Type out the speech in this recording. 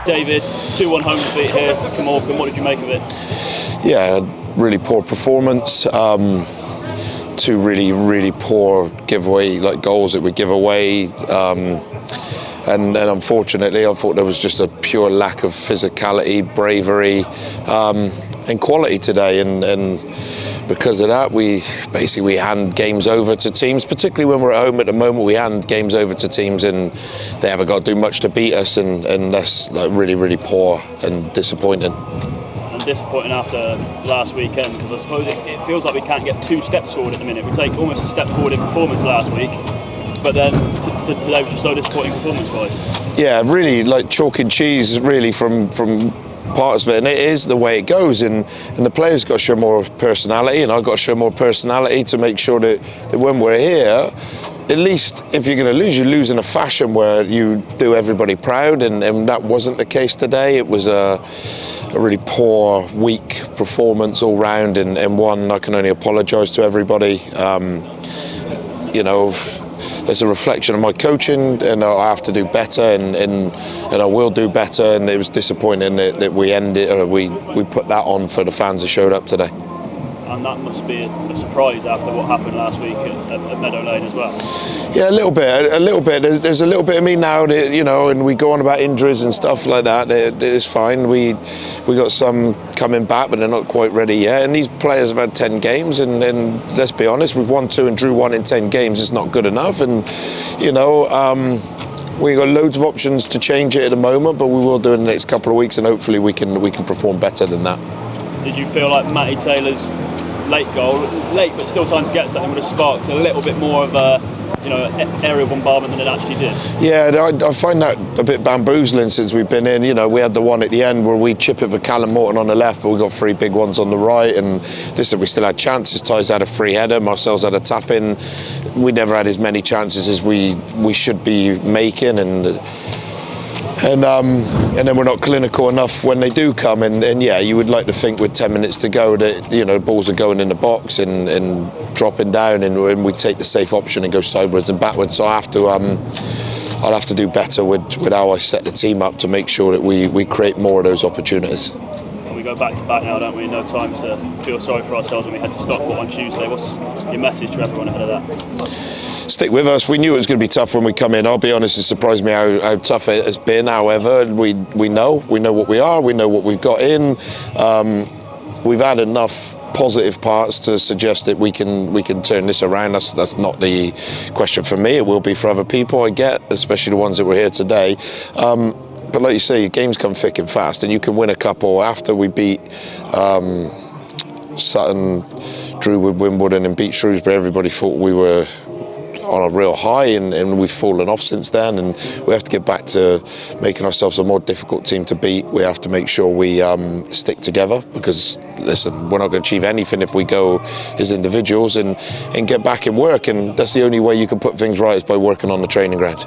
David, 2-1 home defeat here to Morecambe. What did you make of it? Yeah, really poor performance. Two really poor giveaway goals that we give away. And unfortunately, I thought there was just a pure lack of physicality, bravery, and quality today. And because of that, we hand games over to teams, particularly when we're at home at the moment. We hand games over to teams and they haven't got to do much to beat us, and that's really poor and disappointing. And disappointing after last weekend, because I suppose it feels like we can't get 2 steps forward at the minute. We take almost a step forward in performance last week, but then today was just so disappointing performance-wise. Yeah, really like chalk and cheese, really, from parts of it, and it is the way it goes, and the players got to show more personality, and I've got to show more personality to make sure that when we're here, at least if you're going to lose, you lose in a fashion where you do everybody proud, and that wasn't the case today. It was a really poor, weak performance all round, and one I can only apologise to everybody. There's a reflection of my coaching, and I have to do better, and I will do better. And it was disappointing that we ended, or we put that on for the fans that showed up today. And that must be a surprise after what happened last week at Meadow Lane as well. Yeah, a little bit. There's a little bit of me now that, and we go on about injuries and stuff like that. It's fine. We got some coming back, but they're not quite ready yet. And these players have had 10 games, and let's be honest, we've won 2 and drew 1 in 10 games. It's not good enough, and we got loads of options to change it at the moment, but we will do it in the next couple of weeks, and hopefully we can perform better than that. Did you feel like Matty Taylor's late goal, late but still time to get something, would have sparked a little bit more of a aerial bombardment than it actually did? Yeah, I find that a bit bamboozling since we've been in. We had the one at the end where we chip it for Callum Morton on the left, but we got 3 big ones on the right. And listen, we still had chances. Ty's had a free header, Marcel's had a tap in. We never had as many chances as we should be making, and then we're not clinical enough when they do come. And yeah, you would like to think with 10 minutes to go that balls are going in the box and dropping down, and we take the safe option and go sideways and backwards. So I'll have to do better with how I set the team up to make sure that we create more of those opportunities. We go back to back now, don't we? No time to feel sorry for ourselves when we head to Stockport on Tuesday. What's your message to everyone ahead of that? Stick with us. We knew it was going to be tough when we come in. I'll be honest, it surprised me how tough it has been. However, we know what we are. We know what we've got in. We've had enough positive parts to suggest that we can turn this around. That's not the question for me. It will be for other people, I get, especially the ones that were here today. But like you say, games come thick and fast, and you can win a couple. After we beat Sutton, drew with Wimbledon and beat Shrewsbury, everybody thought we were on a real high, and we've fallen off since then, and we have to get back to making ourselves a more difficult team to beat. We have to make sure we stick together, because listen, we're not going to achieve anything if we go as individuals, and get back in work, and that's the only way you can put things right, is by working on the training ground.